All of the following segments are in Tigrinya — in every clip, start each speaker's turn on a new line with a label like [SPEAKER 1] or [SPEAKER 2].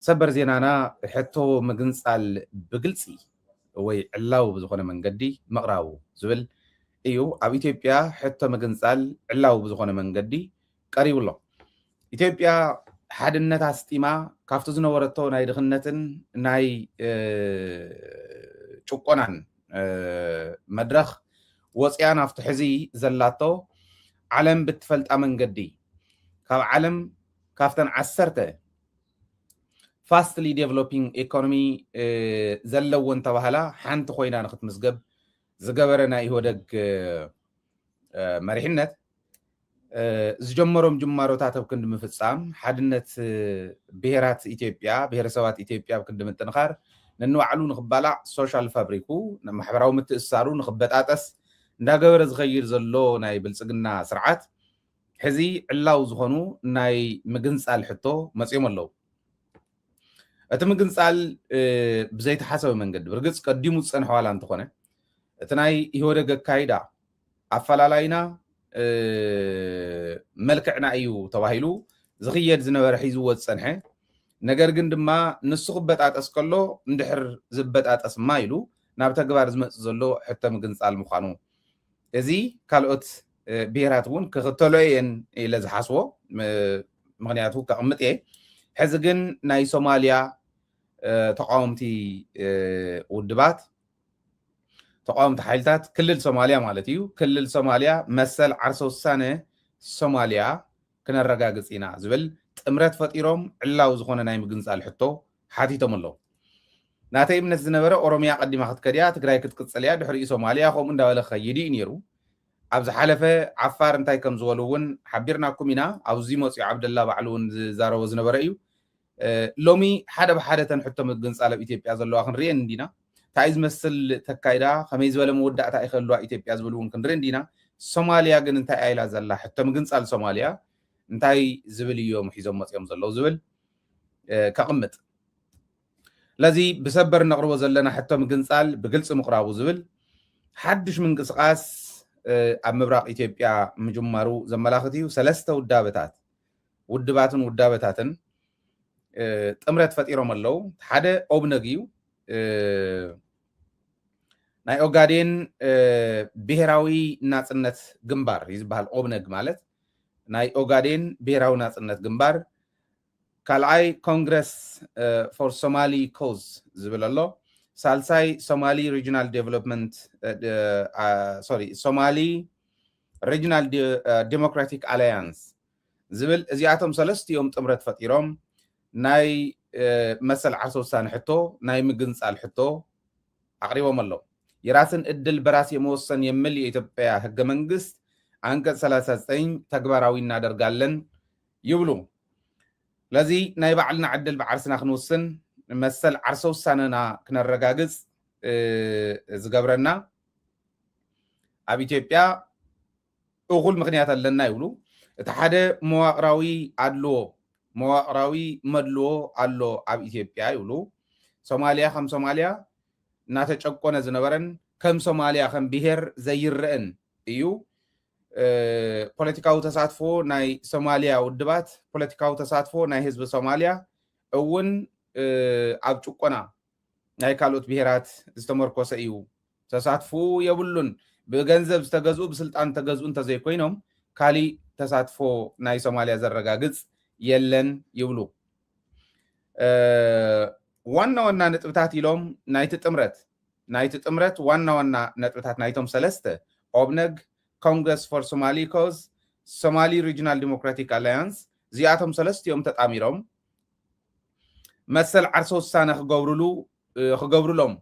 [SPEAKER 1] ሰበር ዜናና ሕቶ ምግንፃል ብግልፂ ወይ ዕላው ብዝኾነ መንገዲ መቕራቡ ዝብል እዩ። ኣብ ኢትዮጵያ ሕቶ ምግንፃል ዕላው ብዝኾነ መንገዲ ቀሪቡሎ። ኢትዮጵያ ሓድነት ኣስጢማ ካብቲ ዝነበረቶ ናይ ድኽነትን ናይ ጭቆናን መድረኽ ወፅያ ናብቲ ሕዚ ዘላቶ ዓለም ብትፈልጣ መንገዲ ካብ ዓለም ካብተን 10 ፋስትሊ ዴቨሎፒንግ ኢኮኖሚ ዘለወን ተባህላ ሓንቲ ኮይና ንክትምዝገብ ዝገበረ ናይ ኢህወደግ መሪሕነት ዝጀመሮም ጅማሮታት ኣብ ክንዲ ምፍፃም ሓድነት ብሄራት ኢትዮጵያ ብሄረሰባት ኢትዮጵያ ኣብ ክንዲ ምጥንኻር ነንባዕሉ ንክባላዕ ሶሻል ፋብሪኩ ማሕበራዊ ምትእስሳሩ ንክበጣጠስ እንዳገበረ ዝኸይድ ዘሎ ናይ ብልፅግና ስርዓት ሕዚ ዕላው ዝኾኑ ናይ ምግንፃል ሕቶ መፅኦም ኣለዉ። እቲ ምግንፃል ብዘይተሓሰበ መንገዲ ብርግፅ ቀዲሙ ዝፀንሐ ዋላ እንተኾነ እቲ ናይ ኢህወደግ ኣካይዳ ኣፈላላይና መልክዕና እዩ ተባሂሉ ዝኽየድ ዝነበረ ሒዝዎ ዝፀንሐ ነገር ግን ድማ ንሱ ክበጣጠስ ከሎ እንድሕር ዝበጣጠስማ ኢሉ ናብ ተግባር ዝመፅእ ዘሎ ሕቶ ምግንፃል ምዃኑ እዚ ካልኦት ብሄራት እውን ክኽተሎ እየን ኢለ ዝሓስቦ ምክንያቱ ከቕምጥ እየ። ሕዚ ግን ናይ ሶማልያ ተቃወምቲ ውድባት ተቃወምቲ ሓይልታት ክልል ሶማልያ ማለት እዩ ክልል ሶማልያ መሰል ዓርሰ ውሳነ ሶማልያ ክነረጋግፅ ኢና ዝብል ጥምረት ፈጢሮም ዕላው ዝኾነ ናይ ምግንፃል ሕቶ ሓቲቶም ኣለዉ። ናተይ እምነት ዝነበረ ኦሮሚያ ቀዲማ ክትከድያ ትግራይ ክትቅፅል እያ ድሕሪኡ ሶማልያ ከምኡ እንዳበለ ክኸይድ እዩ ነይሩ። ኣብ ዝሓለፈ ዓፋር እንታይ ከም ዝበሉ እውን ሓቢርናኩም ኢና። ኣብዚ መፅኡ ዓብደላ ባዕሉ እውን ዝዛረቦ ዝነበረ እዩ። ሎሚ ሓደ ብሓደ ተን ሕቶ ምግንፃል ኣብ ኢትዮጵያ ዘለዋ ክንሪአን እንዲና እንታይ ዝመስል ተካይዳ ከመይ ዝበለ መወዳእታ ይኸልዋ ኢትዮጵያ ዝብል እውን ክንርኢ እንዲና። ሶማልያ ግን እንታይ ኣይላ ዘላ ሕቶ ምግንፃል ሶማልያ እንታይ ዝብል እዮም ሒዞም መፅኦም ዘለዉ ዝብል ከቕምጥ ለዚ ብሰበር ነቕርቦ ዘለና ሕቶ ምግንፃል ብግልፂ ምቕራቡ ዝብል ሓድሽ ምንቅስቃስ ኣብ ምብራቅ ኢትዮጵያ ምጅማሩ ዘመላኽት እዩ። 3 ውዳበታት ውድባትን ውዳበታትን ጥምረት ፈጢሮም ኣለዉ። ሓደ ኦብነግ እዩ። ናይ ኦጋዴን ብሄራዊ ናፅነት ግንባር ዝበሃል ኦብነግ ማለት ናይ ኦጋዴን ብሄራዊ ናፅነት ግንባር። ካልኣይ ኮንግረስ ፎር ሶማሊ ኮዝ ዝብል ኣሎ። ሳልሳይ ሶማሊ ሪጅናል ዴቨሎፕመንት ሶማሊ ሪጅናል ዴሞክራቲክ አላያንስ ዝብል እዚኣቶም ሰለስቲኦም ጥምረት ፈጢሮም ናይ መሰል ዓርሰ ውሳነ ሕቶ ናይ ምግንፃል ሕቶ አቅሪቦም ኣለዉ። የራስን እድል በራስ የመወሰን የሚል የኢትዮጵያ ህገ መንግስት አንቀጽ 39 ተግባራዊ እናደርጋለን ይብሉ። ለዚ ናይ ባዕልና ዕድል ብዓርስና ክንውስን መሰል ዓርሰ ውሳነና ክነረጋግፅ ዝገብረና ኣብ ኢትዮጵያ እኹል ምክንያት ኣለና ይብሉ። እቲ ሓደ መዋቅራዊ ኣድልዎ መዋቅራዊ መድልዎ ኣሎ ኣብ ኢትዮጵያ ይብሉ። ሶማልያ ከም ሶማልያ እናተጨቆነ ዝነበረን ከም ሶማልያ ከም ብሄር ዘይርአን እዩ። ፖለቲካዊ ተሳትፎ ናይ ሶማልያ ውድባት ፖለቲካዊ ተሳትፎ ናይ ህዝቢ ሶማልያ እውን ኣብ ጭቆና ናይ ካልኦት ብሄራት ዝተመርኮሰ እዩ። ተሳትፎ የብሉን ብገንዘብ ዝተገዝኡ ብስልጣን ተገዝኡ እንተዘይኮይኖም ካሊእ ተሳትፎ ናይ ሶማልያ ዘረጋግፅ የለን ይብሉ። ዋና ዋና ነጥብታት ኢሎም ናይቲ ጥምረት ዋና ዋና ነጥብታት ናይቶም 3 ኦብነግ ኮንግረስ ፎር ሶማሊ ኮዝ ሶማሊ ሪጅናል ዲሞክራቲክ አላያንስ እዚኣቶም ሰለስቲኦም ተጣሚሮም መሰል ዓርሰ ውሳነ ክገብሩሎም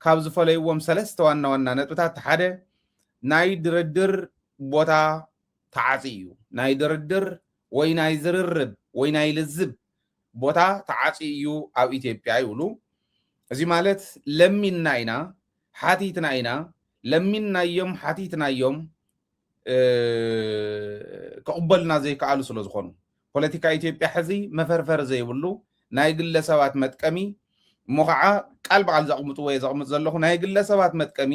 [SPEAKER 1] ካብ ዝፈለይዎም 3 ዋና ዋና ነጥብታት ሓደ ናይ ድርድር ቦታ ተዓፂ እዩ። ናይ ድርድር ወይ ናይ ዝርርብ ወይ ናይ ልዝብ ቦታ ተዓፂ እዩ ኣብ ኢትዮጵያ ይብሉ። እዚ ማለት ለሚና ኢና ሓቲትና ኢና ለሚናዮም ሓቲትናዮም ክቕበሉና ዘይከኣሉ ስለ ዝኾኑ ፖለቲካ ኢትዮጵያ ሕዚ መፈርፈር ዘይብሉ ናይ ግለሰባት መጥቀሚ እሞ ከዓ ቃል በዓል ዘቕምጡ ወይ ዘቕምጥ ዘለኹ ናይ ግለሰባት መጥቀሚ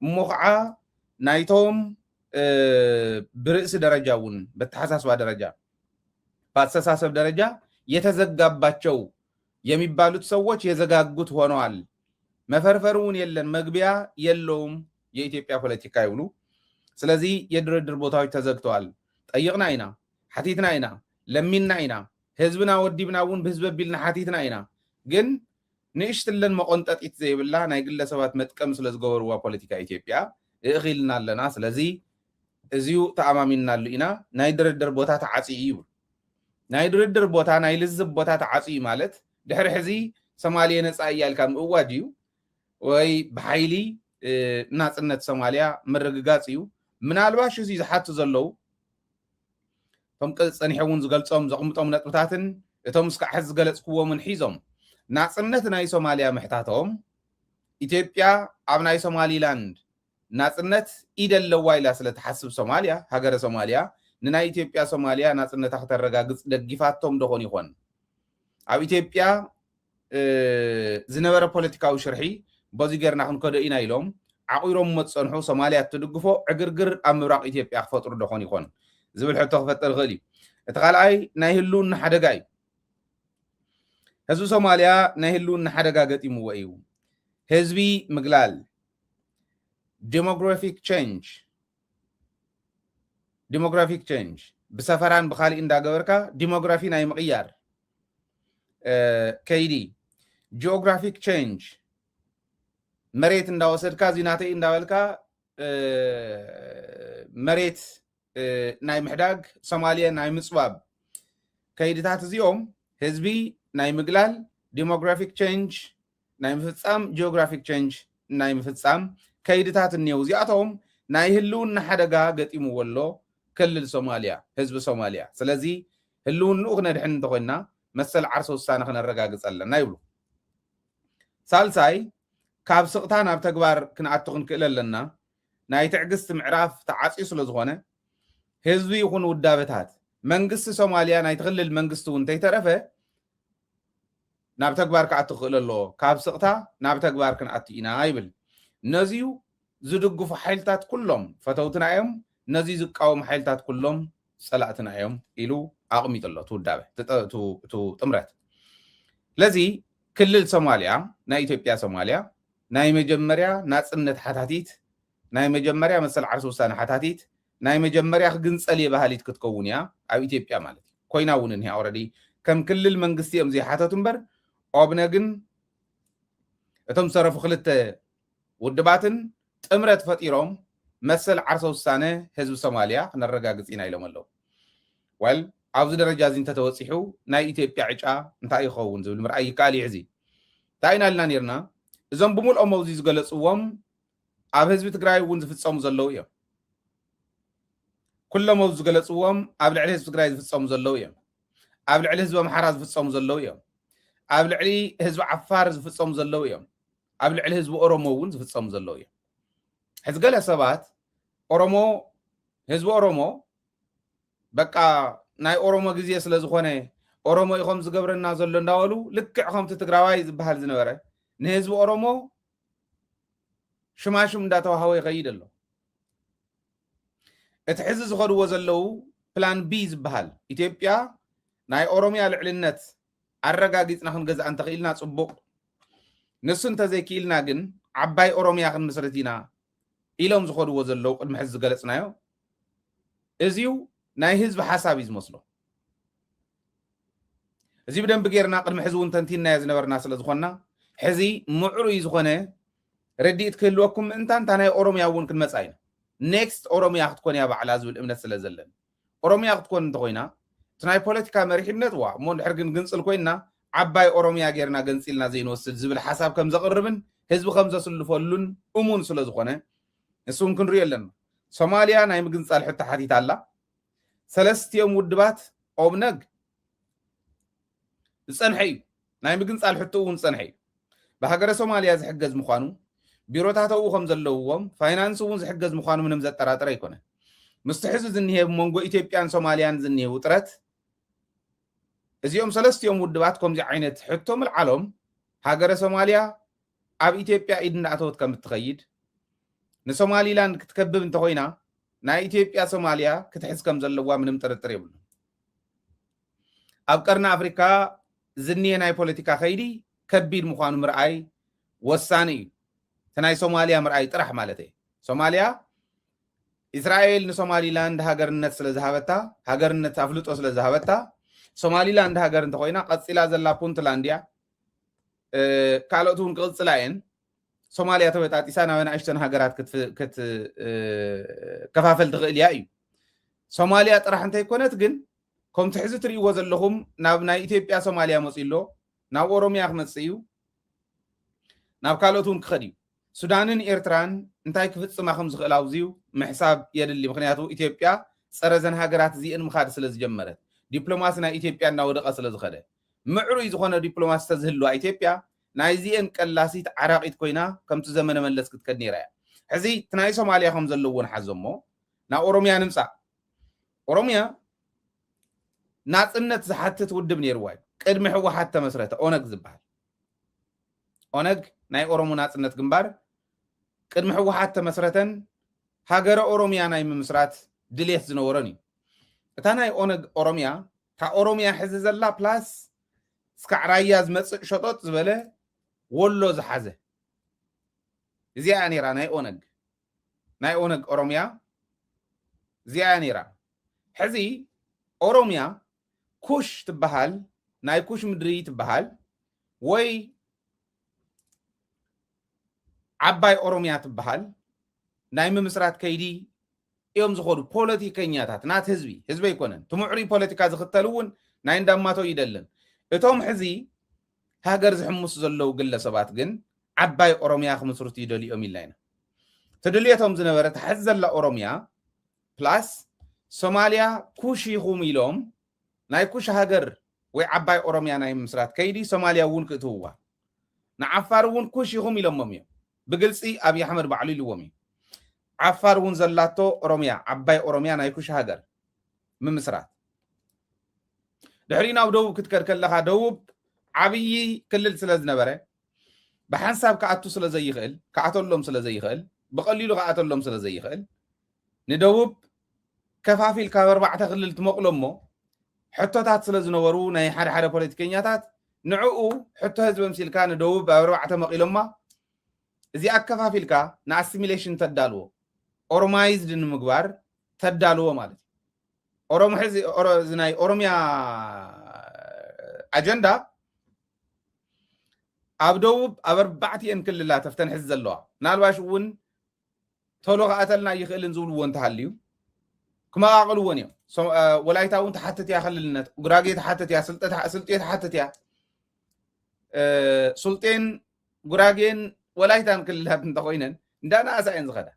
[SPEAKER 1] እሞ ከዓ ናይቶም ብርእሲ ደረጃ እውን በተሓሳስባ ደረጃ በአስተሳሰብ ደረጃ የተዘጋባቸው የሚባሉት ሰዎች የዘጋጉት ሆነዋል። መፈርፈሩን የለን መግቢያ የለውም የኢትዮጵያ ፖለቲካ ይብሉ። ስለዚህ የድርድር ቦታዎች ተዘግተዋል። ጠይቅና ኢና ሓቲትና ኢና ለሚና ኢና ህዝብና ወዲብና እውን ብህዝቢ ኣቢልና ሓቲትና ኢና ግን ንእሽትለን መቆንጠጢት ዘይብላ ናይ ግለሰባት መጥቀም ስለዝገበርዋ ፖለቲካ ኢትዮጵያ እኺልና ኣለና። ስለዚ እዚዩ ተኣማሚንና ኣሎ ኢና ናይ ድርድር ቦታ ተዓፅዩ ይብል። ናይ ድርድር ቦታ ናይ ልዝብ ቦታ ተዓፅዩ ማለት ድሕሪ ሕዚ ሶማልያ ነፃ እያልካ ምእዋጅ እዩ ወይ ብሓይሊ ናፅነት ሶማልያ ምርግጋፅ እዩ። ምናልባሽ እዚ ዝሓቱ ዘለው እቶም ፀኒሖ እውን ዝገልፆም ዘቕምጦም ነጥብታትን እቶም እስካዕ ሕዚ ዝገለፅክዎምን ሒዞም ናፅነት ናይ ሶማልያ ምሕታቶም ኢትዮጵያ ኣብ ናይ ሶማሊላንድ ናፅነት ኢድ ኣለዋ ኢላ ስለትሓስብ ሶማልያ ሃገረ ሶማልያ ንናይ ኢትዮጵያ ሶማልያ ናፅነታ ክተረጋግፅ ደጊፋቶም ደኾን ይኾን ኣብ ኢትዮጵያ ዝነበረ ፖለቲካዊ ሽርሒ በዚ ጌርና ክንከዶ ኢና ኢሎም ዓቂሮም መፀንሑ ሶማልያ እትድግፎ ዕግርግር ኣብ ምብራቅ ኢትዮጵያ ክፈጥሩ ደኾን ይኾን ዝብል ሕቶ ክፈጥር ይኽእል እዩ። እቲ ካልኣይ ናይ ህልውና ሓደጋ እዩ። ህዝቢ ሶማልያ ናይ ህልውና ሓደጋ ገጢምዎ እዩ። ህዝቢ ምግላል ዲሞግራፊክ ቼንጅ ብሰፈራን ብካሊእ እንዳገበርካ ዲሞግራፊ ናይ ምቕያር ከይዲ ጂኦግራፊክ ቼንጅ መሬት እንዳወሰድካ ዚናተይ እንዳበልካ መሬት ናይ ምሕዳግ ሶማልያ ናይ ምፅባብ ከይድታት እዚኦም ህዝቢ ናይ ምግላል ዲሞግራፊክ ቼንጅ ናይ ምፍፃም ጂኦግራፊክ ቼንጅ ናይ ምፍፃም ከይድታት እኒው እዚኣቶም ናይ ህልውና ሓደጋ ገጢምዎ ኣሎ ክልል ሶማልያ ህዝቢ ሶማልያ። ስለዚ ህልውንኡ ክነድሕን እንተኮይና መሰል ዓርሶ ውሳነ ክነረጋግፅ ኣለና ይብሉ። ሳልሳይ ካብ ስቕታ ናብ ተግባር ክንኣቱ ክንክእል ኣለና። ናይ ትዕግስቲ ምዕራፍ ተዓፅዩ ስለዝኾነ ህዝቢ ይኹን ውዳበታት መንግስቲ ሶማልያ ናይ ትክልል መንግስቲ እውን እንተይተረፈ ናብ ተግባር ክኣቱ ክኽእል ኣሎ። ካብ ስቕታ ናብ ተግባር ክንኣቱ ኢና ይብል። ነዚዩ ዝድግፉ ሓይልታት ኩሎም ፈተውትና እዮም፣ ነዚ ዝቃወሙ ሓይልታት ኩሎም ፀላእትና እዮም ኢሉ ኣቕሚጡ ኣሎ ትውዳበ ጥምረት። ስለዚ ክልል ሶማልያ ናይ ኢትዮጵያ ሶማልያ ናይ መጀመርያ ናፅነት ሓታቲት ናይ መጀመርያ መሰል ዓርሲ ውሳነ ሓታቲት ናይ መጀመርያ ክግንፀል ባህሊት ክትከውን እያ ኣብ ኢትዮጵያ ማለት እዩ። ኮይና እውን እኒኣ ኦልሬዲ ከም ክልል መንግስቲ እዮም ዘይሓተቱ እምበር ኦብነግን እቶም ሰረፉ ክልተ ውድባትን ጥምረት ፈጢሮም መሰል ዓርሰ ውሳነ ህዝቢ ሶማልያ ክነረጋግፅ ኢና ኢሎም ኣለዉ። ወል ኣብዚ ደረጃ እዚ እንተተወፂሑ ናይ ኢትዮጵያ ዕጫ እንታይ ይኸውን ዝብል ምርኣይ ይከኣል እዩ። ሕዚ እንታይ ኢና ኢልና ነርና እዞም ብምልኦም መውዚ ዝገለፅዎም ኣብ ህዝቢ ትግራይ እውን ዝፍፀሙ ዘለው እዮም። ኩሎም መውዚ ዝገለፅዎም ኣብ ልዕሊ ህዝቢ ትግራይ ዝፍፀሙ ዘለው እዮም። ኣብ ልዕሊ ህዝቢ ኣምሓራ ዝፍፀሙ ዘለው እዮም። ኣብ ልዕሊ ህዝቢ ዓፋር ዝፍፀሙ ዘለው እዮም። ኣብ ልዕሊ ህዝቢ ኦሮሞ እውን ዝፍፀሙ ዘለው እዮም። ሕዚ ገለ ሰባት ኦሮሞ ህዝቢ ኦሮሞ በቃ ናይ ኦሮሞ ግዜ ስለ ዝኾነ ኦሮሞ ኢኹም ዝገብረና ዘሎ እንዳበሉ ልክዕ ከምቲ ትግራዋይ ዝበሃል ዝነበረ ንህዝቢ ኦሮሞ ሽማሽም እንዳተዋሃወ ይኸይድ ኣሎ። እቲ ሕዚ ዝኸድዎ ዘለው ፕላን ቢ ዝበሃል ኢትዮጵያ ናይ ኦሮሚያ ልዕልነት ኣረጋጊፅና ክንገዛእ እንተኽኢልና ፅቡቕ፣ ንሱ እንተዘይክኢልና ግን ዓባይ ኦሮሚያ ክንምስረት ኢና ኢሎም ዝኸድዎ ዘለው ቅድሚ ሕዚ ዝገለፅናዮ እዚዩ ናይ ህዝቢ ሓሳብ እዩ ዝመስሎ። እዚ ብደንቢ ጌርና ቅድሚ ሕዚ እውን ተንቲናዮ ዝነበርና ስለ ዝኾንና ሕዚ ምዕሩይ ዝኾነ ረዲእት ክህልወኩም ምእንታ እንታ ናይ ኦሮሚያ እውን ክንመፃ ኢና ኔክስት ኦሮሚያ ክትኮን እያ ባዕላ ዝብል እምነት ስለ ዘለን ኦሮሚያ ክትኮን እንተኮይና እቲ ናይ ፖለቲካ መሪሕነት ዋ እሞ እንድሕር ግን ግንፅል ኮይና ዓባይ ኦሮሚያ ጌርና ገንፂልና ዘይንወስድ ዝብል ሓሳብ ከም ዘቕርብን ህዝቢ ከም ዘስልፈሉን እሙን ስለ ዝኾነ ንሱ እውን ክንሪኦ ኣለና። ሶማልያ ናይ ምግንፃል ሕቶ ሓቲት ኣላ። ሰለስቲኦም ውድባት ኦብነግ ዝፀንሐ እዩ። ናይ ምግንፃል ሕቶ እውን ዝፀንሐ እዩ። ብሃገረ ሶማልያ ዝሕገዝ ምዃኑ ቢሮታተው ከም ዘለውዎም ፋይናንስ እውን ዝሕገዝ ምዃኑ ምንም ዘጠራጥረ ኣይኮነ። ምስቲ ሕዚ ዝኒሄ ብመንጎ ኢትዮጵያን ሶማልያን ዝኒሄ ውጥረት እዚኦም ሰለስቲኦም ውድባት ከምዚ ዓይነት ሕቶ ምልዓሎም ሃገረ ሶማልያ ኣብ ኢትዮጵያ ኢድ እንዳእተወት ከም እትኸይድ ንሶማሊላንድ ክትከብብ እንተኮይና ናይ ኢትዮጵያ ሶማልያ ክትሕዝ ከም ዘለዋ ምንም ጥርጥር የብሉ። ኣብ ቀርኒ ኣፍሪካ زنيه ناي بوليتيكا خيدي كبير مخانو مرأي وساني تناي سوماليا مرأي طرح مالتي سوماليا إسرائيل نسومالي لاند هاجرنت سلازهابتا هاجرنت أفلوتو سلازهابتا سومالي لاند هاجرنت خوينا قصيلا زلا بونتلانديا كالوتون قصلاين سوماليا تبعت إسانا وين عشتن هاجرات كت كفافل تغليا أيو سوماليا طرح أنت يكونت جن كم تحسوا تري وزن لهم نابنا إثيوبيا سوماليا مصيلو ناب أوروميا خمسيو ناب كالوتون خديو سودانن إيرتران انتاي كفت ما خمس غلاوزيو محساب يدلي مخنياتو إثيوبيا سرزن هاجرات زي إن مخاد سلز جمرت دبلوماسنا إثيوبيا نودق سلز خده معرو يزخونه دبلوماس تزهلوا إثيوبيا نايزي إن كلاسيت عراقيت كوينا كم تزمن من لسكت كدنيرا حزي تناي سوماليا خمس اللون حزمو نا أوروميا نمسا أوروميا ناتنت زحتت ودب نيرواي قدم حوا حتى مسرته أونك زبال أونك ناي أورومو ناتنت جنبار قدم حوا حتى مسرتن هاجر أوروميا ناي مسرات دليت زنورني تاناي أونك أوروميا تا أوروميا حزز الله بلاس سكعراياز مس شطط زبله ولو زحزه زي انيرا ناي أونك أوروميا زي انيرا حزي أوروميا كوش تبهال ناي كوش مدري تبهال وي عباي أوروميا تبهال ناي مسرات كيدي يوم زخورو بوليتيكينياتات نات حزبي يكونن تمعري بوليتيكا زختلون ناي ندماتو يدلن اتوم حزي هاجر زحمس زلو قله سبات جن عباي أوروميا خمسرت يدليهم إلاينا تدليتهم زنبرة تحزل لأوروميا بلاس سوماليا كوشي خوميلوم ناي كوش هاجر وعباي أوروميا ناي مسرات كيدي سوماليا ون كتوا نعفار ون كوشي خوميلوم مميو بقلسي أبي أحمد بعلي لومي عفار ون زلاتو أوروميا عباي أوروميا ناي كوش هاجر من مسرات دحرينا ودوب كتكركل لها دوب عبي كلل سلز نبره بحساب كعتو سلز يخل كعتلهم سلز يخل بقليلو كعتلهم سلز يخل ندوب كفافي الكبر بعد خلل تمقلمو حتوتات سلز نورو ناي حد بوليتيكينياتات نعقو حتو هزب مسيل كان دوب بروعه مقلما زي اكفافي الكا نا اسيميليشن تدالو اورمايزد نمغبار تدالو مالت أوروم حزي زناي أوروميا أجندة أبدو أبربعتي إن كل الله تفتن حز اللوع نالواش ون تولو قاتلنا يخيل نزول ون تحليو كما أقولوا ونيو ولا يتاون تحتت يا خللنا قراقي تحتت يا سلطي تحتت يا سلطين قراقين ولا يتان كل الله بنتقوينن ندانا أسعين زغدا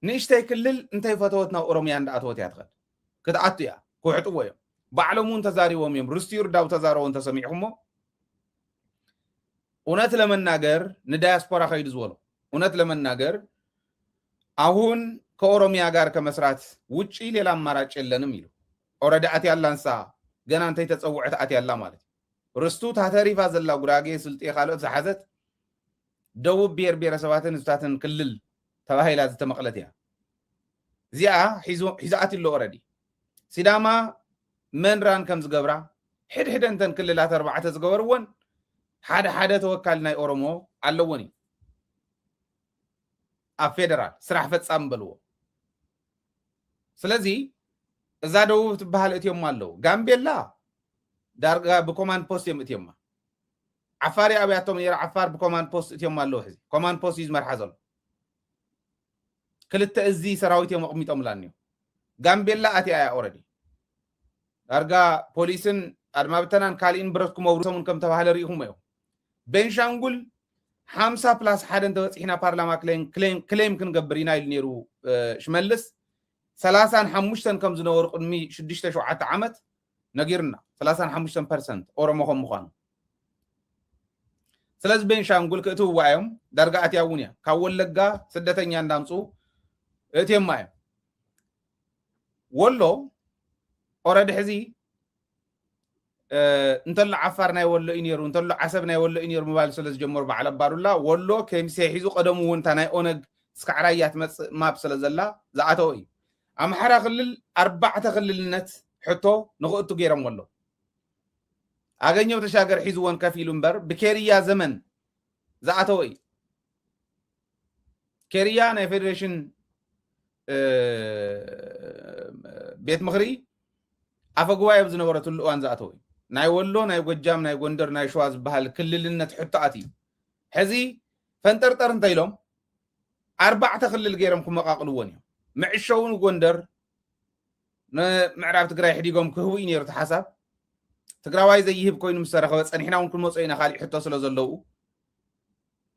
[SPEAKER 1] نيشتاي كلل انتي فتوتنا أوروميا عند أتوتي أتغد كتعطيا كوحطوا يوم بعلمون تزاريهم يوم رستيور داو تزارون تسميعهم ونات لمن ناجر ندياسبورا خيد زولو ونات لمن ناجر አሁን ከኦሮሚያ ጋር ከመስራት ውጪ ሌላ አማራጭ የለንም ይሉ ኦሬዲ አት ያላንሳ ገና አንተ ተጸውዕት አት ያላ ማለት ርስቱ ታተሪፋ ዘላ ጉራጌ ስልጤ ካሎት ዝሓዘት ደቡብ ብሔር ብሔረሰባትን ህዝባትን ክልል ተባሂላ ዝተመቅለት ያ እዚኣ ሒዛት ኢሎ ኦሬዲ ሲዳማ መንራን ከም ዝገብራ ሕድሕደንተን ክልላት ኣርባዕተ ዝገበርዎን ሓደ ተወካል ናይ ኦሮሞ ኣለዎን ኣብ ፌደራል ስራሕ ፈጻም በልዎ ስለዚ እዛ ደቡብ ትበሃል እትዮም ኣለው ጋምቤላ ዳርጋ ብኮማንድ ፖስት እዮም እትዮም ዓፋር ኣብያቶም ነራ ዓፋር ብኮማንድ ፖስት እትዮም ኣለው ሕዚ ኮማንድ ፖስት ይዝመርሓ ዘሎ ክልተ እዚ ሰራዊት እዮም ኣቕሚጦም ላንዩ ጋምቤላ ኣትያ ኦሬዲ ዳርጋ ፖሊስን ኣድማብተናን ካልኢን ብረትኩም ወብሩሰሙን ከም ተባሃለ ርኢኹም እዮም ቤንሻንጉል 50 ፕላስ ሓደን ተወፂሕና ፓርላማ ክሌም ክንገብር ኢና ኢሉ ነይሩ ሽመልስ 35 ከም ዝነበሩ ቅድሚ 6-7 ዓመት ነጊርና 35% ኦሮሞ ከም ምዃኑ ስለዚ ቤንሻንጉል ክእትውዋ እዮም ዳርጋ ኣትያ እውን እያ ካብ ወለጋ ስደተኛ እንዳምፁ እትየማ እዮም ወሎ ኦሬዲ ሕዚ እንተሎ ዓፋር ናይ ወሎ ኢኒሩ እንተሎ ዓሰብ ናይ ወሎ ኢኒሩ ምባል ስለ ዝጀመሩ በዓል ኣባዱላ ወሎ ከሚሴ ሒዙ ቀደሙ እውን ታ ናይ ኦነግ እስካዕ ራያ ትመፅእ ማብ ስለ ዘላ ዝኣተወ እዩ ኣምሓራ ክልል 4 ክልልነት ሕቶ ንኽእቱ ገይሮም ኣሎ ኣገኘው ተሻገር ሒዝዎን ከፊሉ እምበር ብኬርያ ዘመን ዝኣተወ እዩ ኬርያ ናይ ፌደሬሽን ቤት ምኽሪ ኣፈ ጉባኤ ዝነበረትሉ እዋን ዝኣተወ እዩ ናይ ወሎ ናይ ጎጃም ናይ ጎንደር ናይ ሸዋ ዝበሃል ክልልነት ሕቶኣት እዩ ሕዚ ፈንጠርጠር እንታይ ኢሎም 4 ክልል ገይሮም ክመቃቅልዎን እዮም ምዕሾውን ጎንደር ምዕራብ ትግራይ ሕዲጎም ክህቡ እዩ ነይሩ ተሓሳብ ትግራዋይ ዘይህብ ኮይኑ ምስ ተረኸበ ፀኒሕና እውን ክንመፁ ኢና ካሊእ ሕቶ ስለ ዘለዉ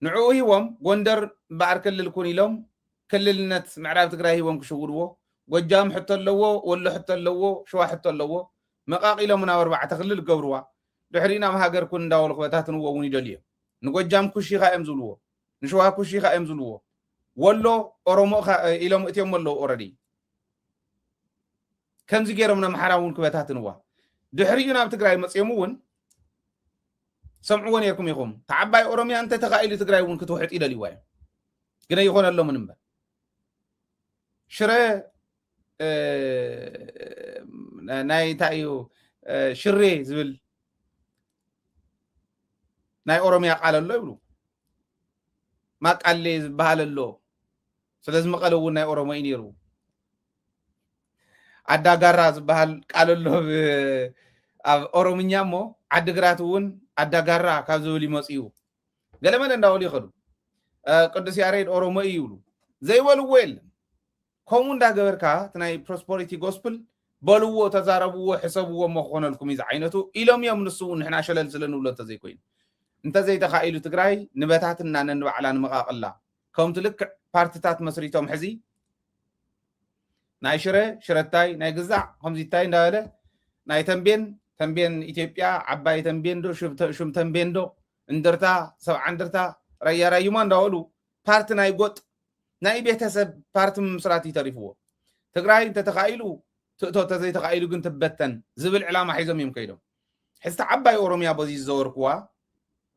[SPEAKER 1] ንዕኡ ሂቦም ጎንደር በዓር ክልል ኩን ኢሎም ክልልነት ምዕራብ ትግራይ ሂቦም ክሽውድዎ ጎጃም ሕቶ ኣለዎ ወሎ ሕቶ ኣለዎ ሸዋ ሕቶ ኣለዎ መቃቂሎም ናብ 4 ክልል ገብርዋ ድሕሪና ሃገር ኩን እንዳበሉ ክበታትንዎ እውን ይደልዮም ንጎጃም ኩሺኻ እዮም ዝብልዎ ንሸዋ ኩሺኻ እዮም ዝብልዎ ወሎ ኦሮሞ ኢሎም እትዮም ኣለዉ ኦረዲ ከምዚ ገይሮም ንኣምሓራ እውን ክበታትንዋ ድሕሪኡ ናብ ትግራይ መፅዮም እውን ሰምዕዎ ነርኩም ኢኹም ተዓባይ ኦሮሚያ እንተ ተኻኢሉ ትግራይ እውን ክትውሕጥ ይደልይዋ እዮም ግን ኣይኮነሎምን እምበር ሽረ ናይ እንታይ እዩ ሽሬ ዝብል ናይ ኦሮሚያ ቃል ኣሎ ይብሉ ማቃሌ ዝበሃል ኣሎ ስለዚ መቐለ እውን ናይ ኦሮሞ እዩ ነይሩ ኣዳጋራ ዝበሃል ቃል ኣሎ ኣብ ኦሮምኛ እሞ ዓዲግራት እውን ኣዳጋራ ካብ ዝብል ይመፅኡ ገለመለ እንዳበሉ ይኸዱ ቅዱስ ያሬድ ኦሮሞ እዩ ይብሉ ዘይበልዎ የለን ከምኡ እንዳገበርካ እቲ ናይ ፕሮስፐሪቲ ጎስፕል በልዎ ተዛረብዎ ሕሰብዎ እሞ ክኾነልኩም እዩ ዝዓይነቱ ኢሎም እዮም ንሱ ንሕና ሸለል ስለንብሎ እንተዘይኮይኑ እንተዘይተኻኢሉ ትግራይ ንበታትና ነንባዕላ ንመቃቕላ ከምቲ ልክዕ ፓርቲታት መስሪቶም ሕዚ ናይ ሽረ ሽረታይ ናይ ግዛዕ ከምዚታይ እንዳበለ ናይ ተንቤን ኢትዮጵያ ዓባይ ተንቤን ዶ ሹም ተንቤን ዶ እንደርታ ሰብዓ እንደርታ ራያ ራዩማ እንዳበሉ ፓርቲ ናይ ጎጥ ናይ ቤተሰብ ፓርቲ ምስራት ይተሪፍዎ ትግራይ እንተተኻኢሉ ትእቶ ተዘይተኻኢሉ ግን ትበተን ዝብል ዕላማ ሒዞም እዮም ከይዶም ሕዝቲ ዓባይ ኦሮሚያ በዚ ዝዘወርክዋ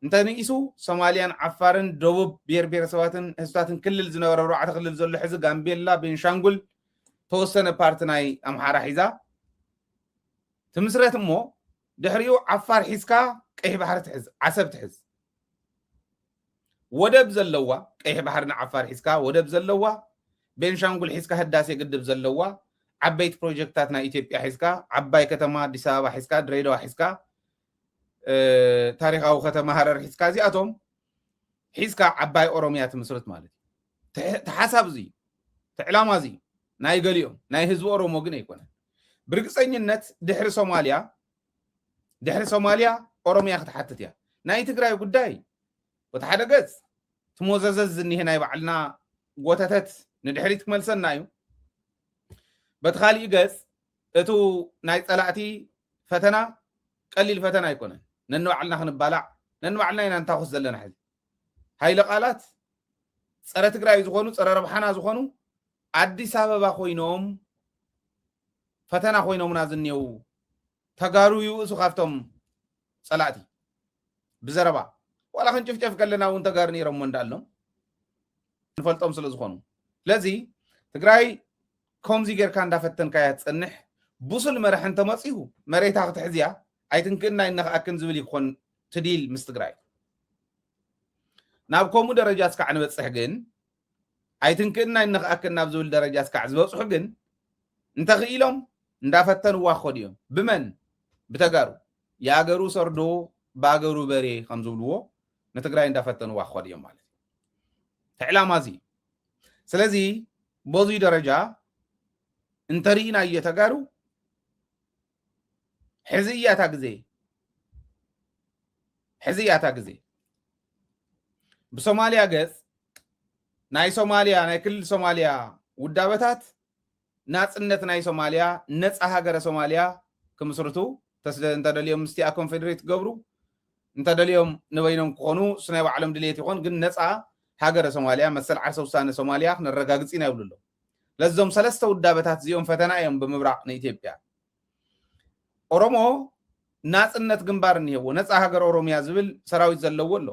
[SPEAKER 1] እንተንኢሱ ሶማልያን ዓፋርን ደቡብ ብሔር ብሔረሰባትን ህዝባትን ክልል ዝነበረ 4 ክልል ዘሎ ሕዚ ጋምቤላ ቤንሻንጉል ተወሰነ ፓርቲ ናይ ኣምሓራ ሒዛ ትምስረት እሞ ድሕሪኡ ዓፋር ሒዝካ ቀይሕ ባሕሪ ትሕዝ ዓሰብ ትሕዝ ወደብ ዘለዋ ቀይሕ ባሕርን ዓፋር ሒዝካ ወደብ ዘለዋ ቤንሻንጉል ሒዝካ ህዳሴ ግድብ ዘለዋ ዓበይቲ ፕሮጀክታት ናይ ኢትዮጵያ ሒዝካ ዓባይ ከተማ አዲስ አበባ ሒዝካ ድሬዳዋ ሒዝካ ታሪኻዊ ከተማ ሃረር ሒዝካ እዚኣቶም ሒዝካ ዓባይ ኦሮሚያ ትምስረት ማለት እዩ ተሓሳብ እዚ ተዕላማ እዚ ናይ ገሊኦም ናይ ህዝቢ ኦሮሞ ግን ኣይኮነን ብርግፀኝነት ድሕሪ ሶማልያ ኦሮሚያ ክትሓትት እያ ናይ ትግራይ ጉዳይ በቲ ሓደ ገፅ ትሞዘዘዝ ዝኒሄ ናይ ባዕልና ጎተተት ንድሕሪት ክመልሰና እዩ በቲ ካሊእ ገፅ እቱ ናይ ፀላእቲ ፈተና ቀሊል ፈተና ኣይኮነን ነንባዕልና ክንባላዕ ነንባዕልና ኢና እንታኹስ ዘለና ሕዚ ሃይለ ቃላት ፀረ ትግራይ ዝኾኑ ፀረ ረብሓና ዝኾኑ አዲስ አበባ ኮይኖም ፈተና ኮይኖምና ዝኒው ተጋሩ ይውእሱ ካብቶም ፀላእቲ ብዘረባ ዋላ ክንጭፍጨፍ ከለና እውን ተጋሩ ነይሮም እንዳሎም ንፈልጦም ስለ ዝኾኑ ስለዚ ትግራይ ከምዚ ጌርካ እንዳፈተንካ እያ ትፀንሕ ቡሱል መርሕ እንተመፂሁ መሬታ ክትሕዝያ ኣይትንክእና ይነኽኣክን ዝብል ይኮን ትዲል ምስ ትግራይ ናብ ከምኡ ደረጃ እስካዕ ንበፅሕ ግን ኣይትንክእና ይነኽኣክን ናብ ዝብል ደረጃ እስካዕ ዝበፅሑ ግን እንተኽኢሎም እንዳፈተንዋ ክኸዱ እዮም ብመን ብተጋሩ የአገሩ ሰርዶ በአገሩ በሬ ከም ዝብልዎ ንትግራይ እንዳፈተንዋ ክኸዱ እዮም ማለት እዩ ተዕላማ እዚ ስለዚ በዙይ ደረጃ እንተሪእና እየተጋሩ ሕዚ እያታ ግዜ ብሶማልያ ገፅ ናይ ሶማልያ ናይ ክልል ሶማልያ ውዳበታት ናጽነት ናይ ሶማልያ ነፃ ሃገረ ሶማልያ ክምስርቱ እንተደልዮም ምስቲኣ ኮንፌደሬት ገብሩ እንተደልዮም ንበይኖም ክኾኑ ስናይ ባዕሎም ድሌት ይኾን ግን ነፃ ሃገረ ሶማልያ መሰል ዓርሰ ውሳነ ሶማልያ ክነረጋግፅ ኢና ይብሉ ኣሎ ለዞም ሰለስተ ውዳበታት እዚኦም ፈተና እዮም ብምብራቅ ንኢትዮጵያ ኦሮሞ ናጽነት ግንባር እኒሄዎ ነፃ ሃገር ኦሮሚያ ዝብል ሰራዊት ዘለዎ ኣሎ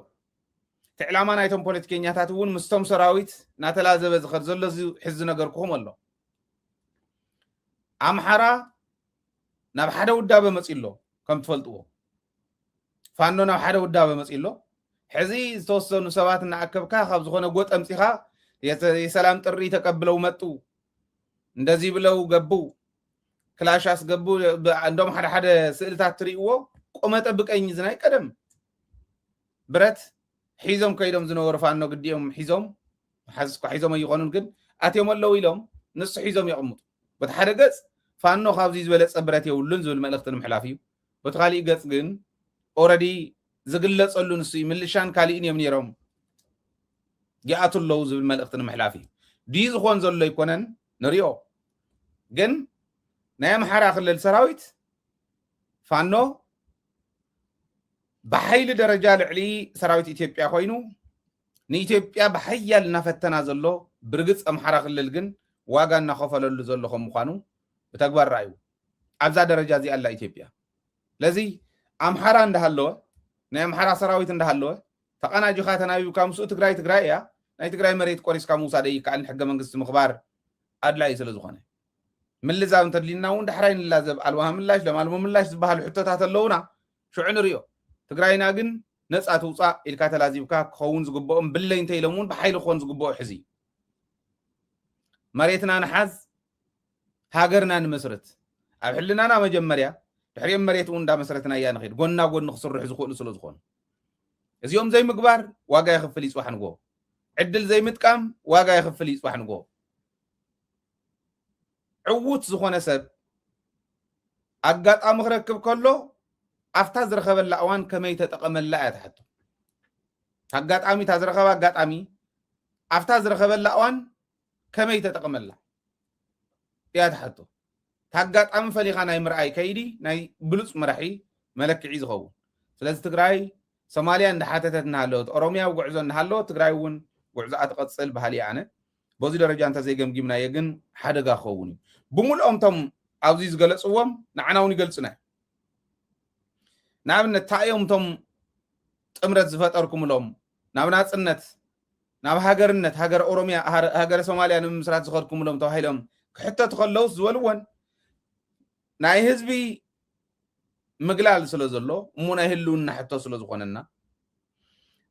[SPEAKER 1] ትዕላማ ናይቶም ፖለቲከኛታት እውን ምስቶም ሰራዊት ናተላዘበ ዝኸድ ዘሎ ሕዚ ነገር ክኹም ኣሎ ኣምሓራ ናብ ሓደ ውዳበ መፂሎ ከም ትፈልጥዎ ፋኖ ናብ ሓደ ውዳበ መጽኢሎ ሕዚ ዝተወሰኑ ሰባት እናኣከብካ ካብ ዝኾነ ጎጥ ኣምፂኻ የሰላም ጥሪ ተቀብለው መጡ እንደዚህ ብለው ገቡ ክላሽ አስገቡ እንደውም ሓደ ስእልታት ትሪእዎ ቆመ ጠብቀኝ ዝናይ ቀደም ብረት ሒዞም ከይዶም ዝነበሩ ፋኖ ግዲኦም ሒዞም ሒዞም ይኾኑን ግን ኣትዮም ኣለው ኢሎም ንሱ ሒዞም ይቕምጡ በቲ ሓደ ገጽ ፋኖ ካብዚ ዝበለጸ ብረት የብሉን ዝብል መልእኽቲ ንምሕላፍ እዩ በቲ ካሊእ ገጽ ግን ኦልሬዲ ዝግለጸሉ ንሱ ምልሻን ካሊእን እዮም ነይሮም ይኣቱ ኣለው ዝብል መልእኽቲ ንምሕላፍ እዩ ድዩ ዝኾን ዘሎ ይኮነን ንሪኦ ግን ናይ ኣምሓራ ክልል ሰራዊት ፋኖ بحيل درجة لعلي سراويت إثيوبيا خوينو نيثيوبيا بحيل نفتنا زلو برغص أمحرا خلل جن واغا نخفللو زلو خم مخانو بتكبر رايو أبزا درجة زي الله إثيوبيا لذي أمحرا اندهالو ني أمحرا سراويت اندهالو تقانا جخاتنا بيو كامسو تقراي يا ناي تقراي مريت كوريس كاموسا دي كأن حق منقص مخبار أدلا يسلو زخانه من اللي زاون تدلينا وند حراين اللازب الوهم اللاش لما المهم اللاش زبها الحتة اللونا شو عنريو تقراينا جن نسأت وصا الكاتلازيبكا خون زقبهم بالله انت يلمون بحيل خون زقبوا حزي مريتنا نحز هاجرنا نمسرت أحلنا أنا مجمريا تحريم مريت وندا مسرتنا يا نخير قلنا نخسر حزقون سلوزخون إذا يوم زي مقبار واقع يخف ليس واحد نقول عدل زي متكام واقع يخف ليس واحد نقول عوت زخون سب أجت أمغركب كله أفتح زرخب اللعوان كما يتقم اللعة تحته هقات عمي تزرخب هقات عمي أفتح زرخب اللعوان كما يتقم اللعة يا تحته هقات عمي فليغانا يمرأي كيدي ناي بلوس مرحي ملك عيز غو فلازم تقراي سوماليا عند حاتتنا هالوت أوروميا وقعزون هالوت تقرايون وقعزة أتقصل بهالي عنه بوزي درجة أنت زي جمجمنا يجن حدقا خووني بمول أمتم عاوزيز قلص وهم نعناوني قلصنا نعم نتعيهم تم أمرت زفات أركم لهم نعم ناتسنت نعم هاجر النت هاجر أوروميا هاجر سوماليا نمسرات زخركم لهم توهيلهم حتى تخلص زولون ناي حزبي مقلال سلازلو مونا هلون حتى سلازخوننا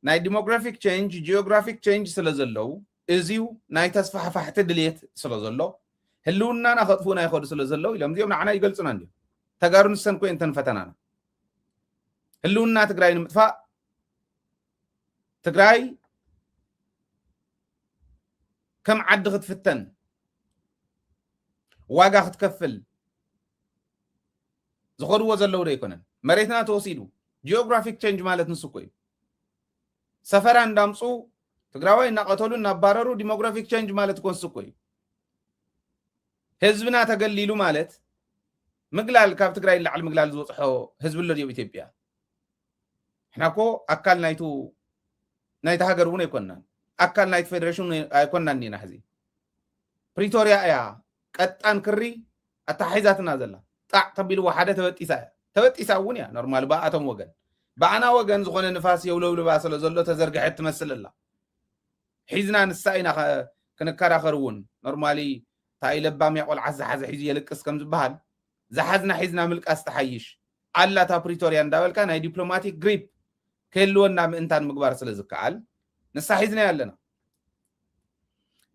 [SPEAKER 1] ناي demographic change geographic change سلازلو ازيو ناي تصفح فحت دليت سلازلو هلوننا نخطفونا ياخذ سلازلو لهم زيهم نعنا يقلصنا عندي تقارن السن كو انتن فتنانا هلونا تقراي نمطفا تقراي كم عد ختفتن واقع ختكفل زخروا زلو ريكونن مريتنا توسيدو جيوغرافيك تشينج مالت نسوكوي سفران دامصو تقراوي نقتلو نباررو ديموغرافيك تشينج مالت كونسوكوي حزبنا تقليلو مالت مقلال كاب تقراي لعل مقلال زوصحو حزب الله ديو إثيوبيا احنا كو أكل نايت هاجر ونا يكونن أكل نايت فيدريشن يكونن نينا حزي بريتوريا يا قطان كري التحيزات نازله طع تبيل وحده تبتيسا ونيا نورمال بااتم وغن بانا وغن زغونه نفاس يولول باسل زلو تزرغحت تمثل الله حيزنا نساينا كنكراخرون نورمالي تاي لبام يقول عز حز حيز يلقس كم زبال زحزنا حيزنا ملك استحيش الله تا بريتوريا انداولكا ناي دبلوماتيك جريب كلونا انتان مغبار سلازكال نسحيزنا يالنا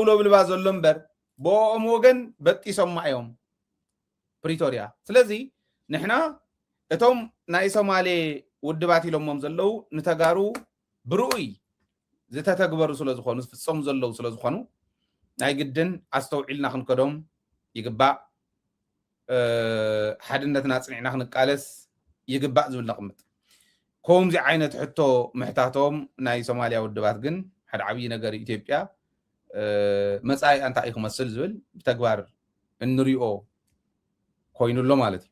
[SPEAKER 1] ولو بالبازل لمبر بوم وغن بطيسم معيوم بريتوريا سلازي نحنا اتوم ناي سومالي ودباتي لومم زلو نتغارو بروي زتا تغبرو سلازخونو فصم زلو سلازخونو ناي جدن استوعلنا خنكدوم يغبا حدنتنا صنعنا خنقالس يغبا زول نقمت كوم زي عينت حتو محتاتهم ناي سوماليا ودبات جن حد عبي نجار إثيوبيا مساي أنت أيكم مسل زول بتكبر النوريو كوينو لو مالتي